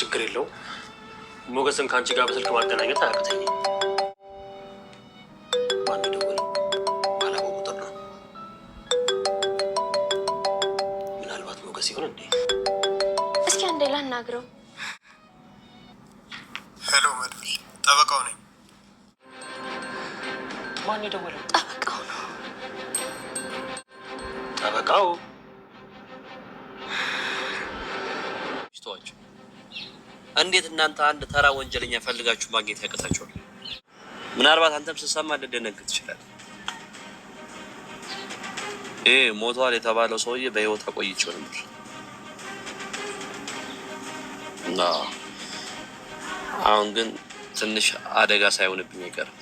ችግር የለው ሞገስን ካንቺ ጋር በስልክ ማገናኘት አያቅተኝ። ማን ደወለ? ባላውቀው ቁጥር ነው። ምናልባት ሞገስ ይሆን እንዴ? እስኪ አንዴ ላናግረው። ሄሎ መድብል፣ ጠበቃው ነኝ። ማን ደወለ? ጠበቃው ነው። ጠበቃው እንዴት እናንተ አንድ ተራ ወንጀለኛ ፈልጋችሁ ማግኘት ያቀታችኋል? ምናልባት አንተም ስትሰማ ልደነግጥ ትችላለህ። ሞቷል የተባለው ሰውዬ በህይወት አቆይቼው ነበር እና አሁን ግን ትንሽ አደጋ ሳይሆንብኝ አይቀርም።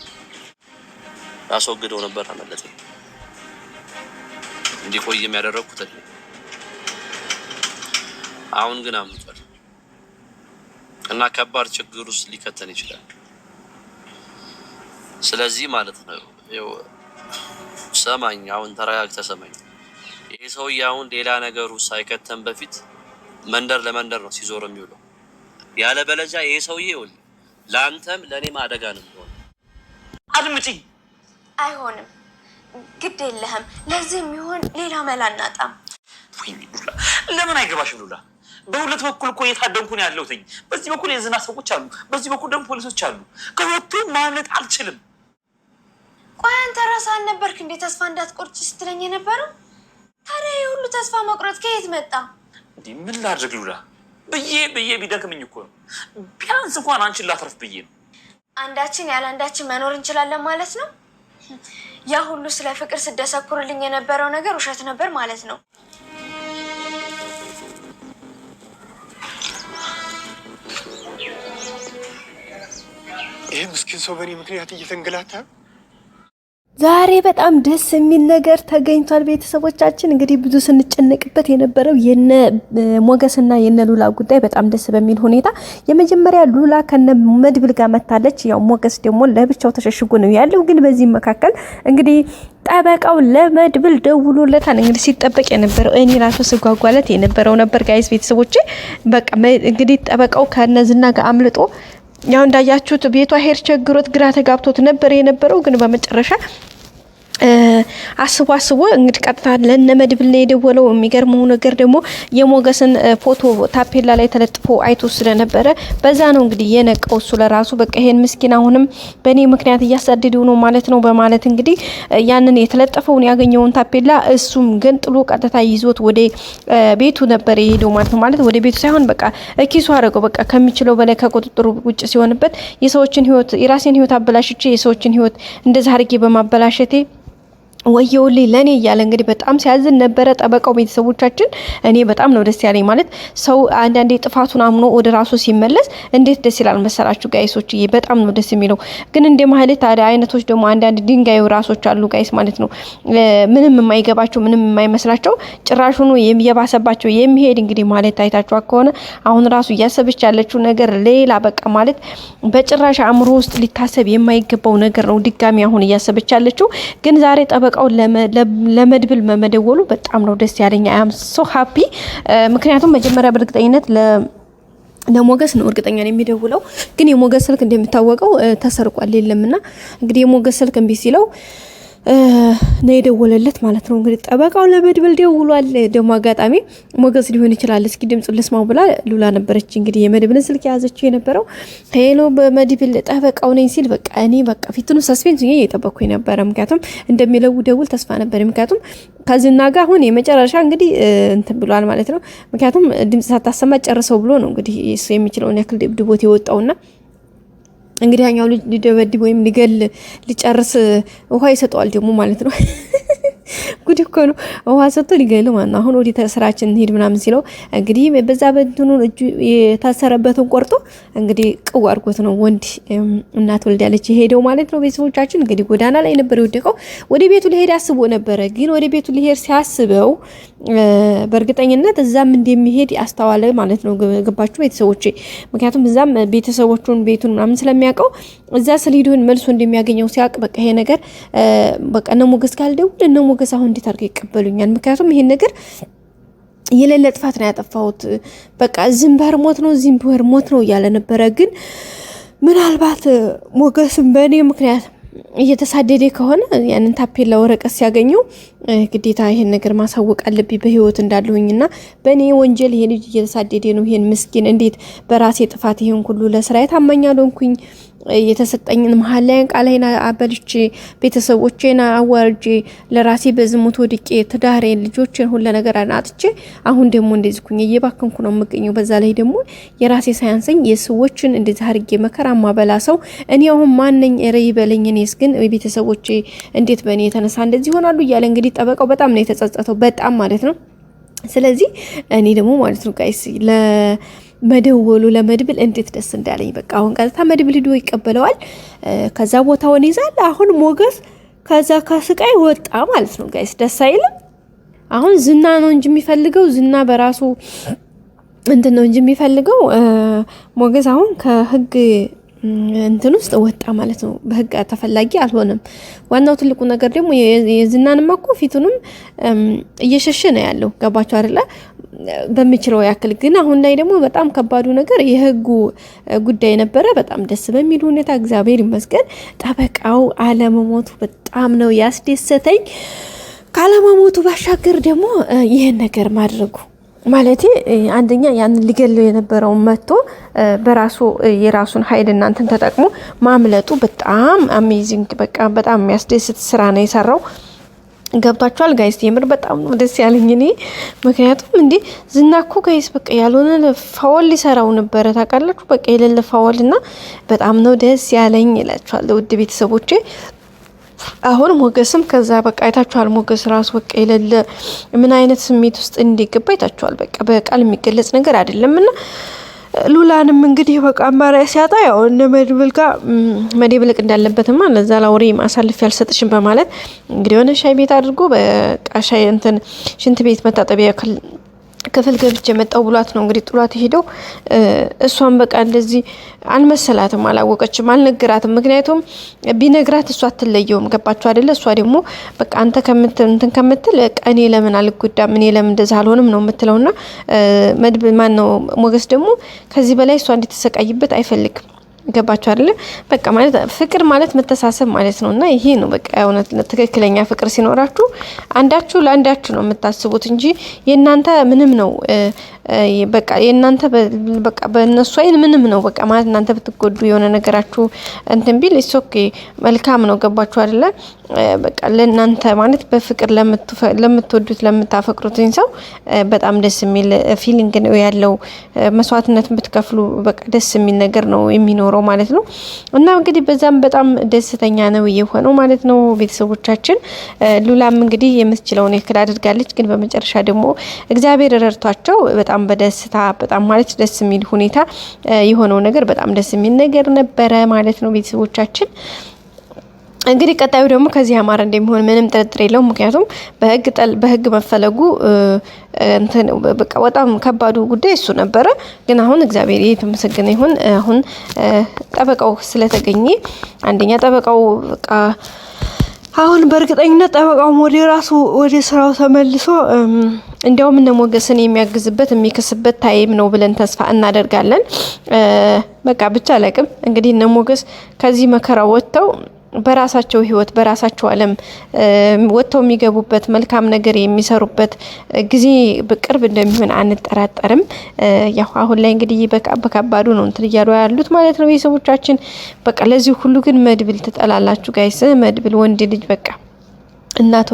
አስወግደው ነበር አመለጠኝ። እንዲቆይም ያደረኩት አሁን ግን አምልጧል እና ከባድ ችግር ውስጥ ሊከተን ይችላል። ስለዚህ ማለት ነው ሰማኝ፣ አሁን ተረጋግተህ ሰማኝ። ይሄ ሰውዬ አሁን ሌላ ነገሩ ሳይከተን በፊት መንደር ለመንደር ነው ሲዞር የሚውለው። ያለበለዚያ ይሄ ሰውዬ ለአንተም ለእኔም አደጋ ነው የሚሆነው። አድምጪኝ። አይሆንም፣ ግድ የለህም። ለዚህ የሚሆን ሌላ መላ እናጣም። ወይኔ ሉላ፣ ለምን አይገባሽም ሉላ? በሁለት በኩል እኮ እየታደንኩ ነው ያለሁት። በዚህ በኩል የዝና ሰዎች አሉ፣ በዚህ በኩል ደግሞ ፖሊሶች አሉ። ከሁለቱም ማምለጥ አልችልም። ቆይ አንተ ራስህ አልነበርክ እንዴ ተስፋ እንዳትቆርጭ ስትለኝ የነበረው? ታዲያ የሁሉ ተስፋ መቁረጥ ከየት መጣ? እንዲህ ምን ላድርግ ሉላ? ብዬ ቢደክምኝ እኮ ነው። ቢያንስ እንኳን አንቺን ላትረፍ ብዬ ነው። አንዳችን ያለ አንዳችን መኖር እንችላለን ማለት ነው? ያ ሁሉ ስለ ፍቅር ስደሰኩርልኝ የነበረው ነገር ውሸት ነበር ማለት ነው? ይህ ምስኪን ሰው በእኔ ምክንያት እየተንገላታ። ዛሬ በጣም ደስ የሚል ነገር ተገኝቷል። ቤተሰቦቻችን እንግዲህ ብዙ ስንጨነቅበት የነበረው የነ ሞገስና የነ ሉላ ጉዳይ በጣም ደስ በሚል ሁኔታ የመጀመሪያ ሉላ ከነ መድብል ጋር መታለች። ያው ሞገስ ደግሞ ለብቻው ተሸሽጎ ነው ያለው። ግን በዚህ መካከል እንግዲህ ጠበቃው ለመድብል ደውሎለታል። እንግዲህ ሲጠበቅ የነበረው እኔ ራሱ ስጓጓለት የነበረው ነበር ጋይስ ቤተሰቦቼ። በቃ እንግዲህ ጠበቃው ከነዝና ጋር አምልጦ ያው እንዳያችሁት ቤቷ ሄር ቸግሮት ግራ ተጋብቶት ነበር የነበረው። ግን በመጨረሻ አስቦ እንግዲህ ቀጥታ ለነ መድብል ነው የደወለው። የሚገርመው ነገር ደግሞ የሞገስን ፎቶ ታፔላ ላይ ተለጥፎ አይቶ ስለነበረ በዛ ነው እንግዲህ የነቀው እሱ ለራሱ። በቃ ይሄን ምስኪን አሁንም በእኔ ምክንያት እያሳደደው ነው ማለት ነው በማለት እንግዲህ ያንን የተለጠፈውን ያገኘውን ታፔላ እሱም ገንጥሎ ቀጥታ ይዞት ወደ ቤቱ ነበር የሄደው ማለት ነው። ማለት ወደ ቤቱ ሳይሆን በቃ ኪሱ አደረገው። በቃ ከሚችለው በላይ ከቁጥጥሩ ውጭ ሲሆንበት የሰዎችን ህይወት የራሴን ህይወት አበላሽቼ የሰዎችን ህይወት እንደዛ አድርጌ በማበላሸቴ ወየውልኝ ለኔ እያለ እንግዲህ በጣም ሲያዝን ነበረ ጠበቃው። ቤተሰቦቻችን እኔ በጣም ነው ደስ ያለኝ። ማለት ሰው አንዳንዴ ጥፋቱን አምኖ ወደ ራሱ ሲመለስ እንዴት ደስ ይላል መሰላችሁ ጋይሶች? በጣም ነው ደስ የሚለው። ግን እንደ ማለት ታዲያ አይነቶች ደግሞ አንዳንድ ድንጋዩ ራሶች አሉ ጋይስ ማለት ነው። ምንም የማይገባቸው ምንም የማይመስላቸው ጭራሹኑ የባሰባቸው የሚሄድ እንግዲህ ማለት ታይታችሁ ከሆነ አሁን ራሱ እያሰበች ያለችው ነገር ሌላ በቃ ማለት በጭራሽ አእምሮ ውስጥ ሊታሰብ የማይገባው ነገር ነው ድጋሚ አሁን እያሰበች ያለችው። ግን ዛሬ ጠበቃው ለመድብል መደወሉ በጣም ነው ደስ ያለኝ። አም ሶ ሃፒ። ምክንያቱም መጀመሪያ በእርግጠኝነት ለሞገስ ነው እርግጠኛ ነው የሚደውለው። ግን የሞገስ ስልክ እንደምታወቀው ተሰርቋል የለምና እንግዲህ የሞገስ ስልክ እምቢ ሲለው ነው የደወለለት ማለት ነው። እንግዲህ ጠበቃው ለመድብል ደውሏል። ደግሞ አጋጣሚ ሞገስ ሊሆን ይችላል። እስኪ ድምጽ ልስማው ብላ ሉላ ነበረች እንግዲህ የመድብልን ስልክ ያዘችው የነበረው። ሄሎ በመድብል ጠበቃው ነኝ ሲል በቃ እኔ በቃ ፊቱን ሰስፔንስ ነው እየጠበቅኩኝ ነበር። ምክንያቱም እንደሚለው ደውል ተስፋ ነበር። ምክንያቱም ከዝና ጋር አሁን የመጨረሻ እንግዲህ እንትን ብሏል ማለት ነው። ምክንያቱም ድምጽ ሳታሰማ ጨርሰው ብሎ ነው እንግዲህ እሱ የሚችለውን ያክል ድቦት የወጣውና እንግዲህ ያኛው ሊደበድብ ወይም ሊጨርስ ውሃ ይሰጠዋል ደግሞ ማለት ነው። ጉድ እኮ ነው። ውሃ ሰጥቶ ሊገለው ማለት ነው። አሁን ወዲ ተስራችን እንሂድ ምናምን ሲለው እንግዲህ በዛ በእንትኑ እጁ የታሰረበትን ቆርጦ እንግዲህ ቅው አድርጎት ነው ወንድ እናት ወልዳለች የሄደው ማለት ነው። ቤተሰቦቻችን እንግዲህ ጎዳና ላይ ነበር የወደቀው። ወደ ቤቱ ሊሄድ አስቦ ነበረ። ግን ወደ ቤቱ ሊሄድ ሲያስበው በእርግጠኝነት እዛም እንደሚሄድ ያስተዋለ ማለት ነው። ገባችሁ ቤተሰቦቼ? ምክንያቱም እዛም ቤተሰቦቹን ቤቱን ምናምን ስለሚያውቀው እዛ ስሊዱን መልሶ እንደሚያገኘው ሲያቅ በቃ ይሄ ነገር በቃ ነው ሞገስ ካልደውል ነው ሞገስ አሁን እንዴት አድርገው ይቀበሉኛል? ምክንያቱም ይሄን ነገር የሌለ ጥፋት ነው ያጠፋሁት፣ በቃ እዚህም በር ሞት ነው እዚህም በር ሞት ነው እያለ ነበረ። ግን ምናልባት ሞገስም በእኔ ምክንያት እየተሳደደ ከሆነ ያንን ታፔላ ወረቀት ሲያገኘው ግዴታ ይሄን ነገር ማሳወቅ አለብኝ በህይወት እንዳለሁኝና በእኔ ወንጀል ይሄ ልጅ እየተሳደደ ነው፣ ይሄን ምስኪን እንዴት በራሴ ጥፋት ይሄን ሁሉ ለስራዬ ታማኝ አልሆንኩኝ፣ የተሰጠኝን መሀል ላይ ቃሌን አበልቼ ቤተሰቦቼን አዋርጄ ለራሴ በዝሙት ወድቄ ትዳሬን ልጆችን ሁሉ ነገር አጥቼ አሁን ደግሞ እንደዚህ ኩኝ እየባከንኩ ነው የምገኘው። በዛ ላይ ደግሞ የራሴ ሳያንሰኝ የሰዎችን እንደዚህ አርጌ መከራ ማበላ ሰው እኔ አሁን ማንነኝ? ኧረ ይበለኝ። እኔስ ግን ቤተሰቦቼ እንዴት በእኔ የተነሳ እንደዚህ ይሆናሉ እያለ እንግዲህ ጠበቃው በጣም ነው የተጸጸተው፣ በጣም ማለት ነው። ስለዚህ እኔ ደግሞ ማለት ነው ጋይስ መደወሉ ለመድብል እንዴት ደስ እንዳለኝ። በቃ አሁን ቀጥታ መድብል ሄዶ ይቀበለዋል፣ ከዛ ቦታውን ይዛል። አሁን ሞገስ ከዛ ከስቃይ ወጣ ማለት ነው ጋይስ። ደስ አይልም? አሁን ዝና ነው እንጂ የሚፈልገው ዝና በራሱ እንትን ነው እንጂ የሚፈልገው ሞገስ አሁን ከህግ እንትን ውስጥ ወጣ ማለት ነው። በህግ ተፈላጊ አልሆነም። ዋናው ትልቁ ነገር ደግሞ የዝናንማ እኮ ፊቱንም እየሸሸ ነው ያለው። ገባችሁ አይደለ? በሚችለው ያክል ግን አሁን ላይ ደግሞ በጣም ከባዱ ነገር የህጉ ጉዳይ ነበረ። በጣም ደስ በሚል ሁኔታ እግዚአብሔር ይመስገን ጠበቃው አለመሞቱ በጣም ነው ያስደሰተኝ። ካለመሞቱ ባሻገር ደግሞ ይሄን ነገር ማድረጉ ማለቴ አንደኛ ያን ሊገለው የነበረው መጥቶ በራሱ የራሱን ኃይል እናንተን ተጠቅሞ ማምለጡ በጣም አሜዚንግ፣ በቃ በጣም የሚያስደስት ስራ ነው የሰራው። ገብታችኋል ጋይስ? የምር በጣም ነው ደስ ያለኝ እኔ። ምክንያቱም እንዴ ዝና እኮ ጋይስ በቃ ያልሆነ ፋውል ሊሰራው ነበረ ታውቃላችሁ። በቃ የሌለ ፋውልና በጣም ነው ደስ ያለኝ እላችኋለሁ ውድ ቤተሰቦቼ። አሁን ሞገስም ከዛ በቃ አይታችኋል። ሞገስ ራሱ በቃ የሌለ ምን አይነት ስሜት ውስጥ እንዲገባ አይታችኋል። በቃ በቃል የሚገለጽ ነገር አይደለምና ሉላንም እንግዲህ በቃ አማራጭ ሲያጣ ያው እነ መድብል ጋር መደብለቅ እንዳለበትማ ለዛ ላውሪ ማሳልፍ ያልሰጥሽም በማለት እንግዲህ የሆነ ሻይ ቤት አድርጎ በቃ ሻይ እንትን ሽንት ቤት መታጠቢያ ክፍል ገብቼ መጣው ብሏት ነው እንግዲህ ጥሏት ሄደው። እሷን በቃ እንደዚህ አልመሰላትም፣ አላወቀችም፣ አልነገራትም። ምክንያቱም ቢነግራት እሷ አትለየውም። ገባችሁ አይደለ? እሷ ደግሞ በቃ አንተ እንትን ከምትል እኔ ለምን አልጎዳም፣ እኔ ለምን እንደዛ አልሆንም ነው የምትለውና መድብል ማን ነው ሞገስ ደግሞ ከዚህ በላይ እሷ እንድትሰቃይበት አይፈልግም። ገባችሁ አይደለ? በቃ ማለት ፍቅር ማለት መተሳሰብ ማለት ነውና ይሄ ነው በቃ እውነት ትክክለኛ ፍቅር ሲኖራችሁ አንዳችሁ ለአንዳችሁ ነው የምታስቡት እንጂ የናንተ ምንም ነው በቃ የናንተ በቃ በእነሱ አይን ምንም ነው በቃ ማለት እናንተ ብትጎዱ የሆነ ነገራችሁ እንትን ቢል ኦኬ መልካም ነው። ገባችሁ አይደለ? በቃ ለናንተ ማለት በፍቅር ለምትወዱት ለምታፈቅሩት ሰው በጣም ደስ የሚል ፊሊንግ ነው ያለው። መስዋዕትነት ብትከፍሉ በቃ ደስ የሚል ነገር ነው የሚኖረው ማለት ነው። እና እንግዲህ በዛም በጣም ደስተኛ ነው የሆነው ማለት ነው። ቤተሰቦቻችን ሉላም እንግዲህ የምትችለውን ያክል አድርጋለች። ግን በመጨረሻ ደግሞ እግዚአብሔር ረድቷቸው በጣም በደስታ በጣም ማለት ደስ የሚል ሁኔታ የሆነው ነገር በጣም ደስ የሚል ነገር ነበረ ማለት ነው። ቤተሰቦቻችን እንግዲህ ቀጣዩ ደግሞ ከዚህ አማራ እንደሚሆን ምንም ጥርጥር የለውም። ምክንያቱም በህግ መፈለጉ እንትን በቃ በጣም ከባዱ ጉዳይ እሱ ነበረ። ግን አሁን እግዚአብሔር የተመሰገነ ይሁን አሁን ጠበቃው ስለተገኘ አንደኛ ጠበቃው በቃ አሁን በእርግጠኝነት ጠበቃው ወደ ስራው ተመልሶ እንዲያውም እነ ሞገስን የሚያግዝበት የሚከስበት ታይም ነው ብለን ተስፋ እናደርጋለን። በቃ ብቻ አለቅም እንግዲህ እነ ሞገስ ከዚህ መከራ ወጥተው በራሳቸው ህይወት በራሳቸው ዓለም ወጥተው የሚገቡበት መልካም ነገር የሚሰሩበት ጊዜ በቅርብ እንደሚሆን አንጠራጠርም። ያው አሁን ላይ እንግዲህ በከባዱ ነው እንትን እያሉ ያሉት ማለት ነው ቤተሰቦቻችን። በቃ ለዚህ ሁሉ ግን መድብል ትጠላላችሁ ጋይስ። መድብል ወንድ ልጅ በቃ እናት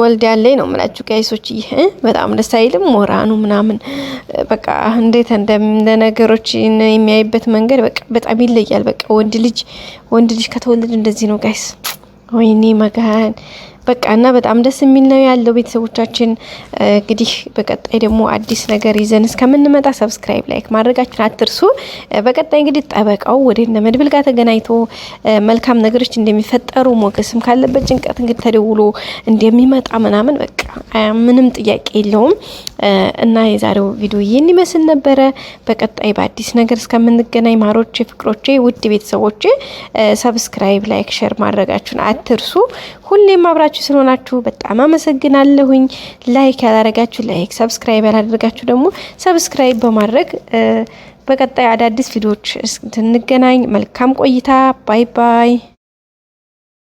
ወልድ ያለኝ ነው የምላችሁ ጋይሶች። ይሄ በጣም ደስ አይልም? ሞራኑ ምናምን በቃ እንዴት እንደ ነገሮች የሚያይበት መንገድ በቃ በጣም ይለያል። በቃ ወንድ ልጅ ከተወለደ እንደዚህ ነው ጋይስ። ወይኔ መጋን በቃ እና በጣም ደስ የሚል ነው ያለው ቤተሰቦቻችን። እንግዲህ በቀጣይ ደግሞ አዲስ ነገር ይዘን እስከምንመጣ ሰብስክራይብ ላይክ ማድረጋችሁን አትርሱ። በቀጣይ እንግዲህ ጠበቃው ወደ እነ መድብል ጋር ተገናኝቶ መልካም ነገሮች እንደሚፈጠሩ ሞገስም ካለበት ጭንቀት እንግዲህ ተደውሎ እንደሚመጣ ምናምን በቃ ምንም ጥያቄ የለውም። እና የዛሬው ቪዲዮ ይህን ይመስል ነበረ። በቀጣይ በአዲስ ነገር እስከምንገናኝ ማሮቼ፣ ፍቅሮቼ፣ ውድ ቤተሰቦቼ ሰብስክራይብ ላይክ ሼር ማድረጋችሁን አትርሱ። ሁሌም አብራ አብራችሁ ስለሆናችሁ በጣም አመሰግናለሁኝ። ላይክ ያላደረጋችሁ ላይክ፣ ሰብስክራይብ ያላደረጋችሁ ደግሞ ሰብስክራይብ በማድረግ በቀጣይ አዳዲስ ቪዲዮዎች እንገናኝ። መልካም ቆይታ። ባይ ባይ።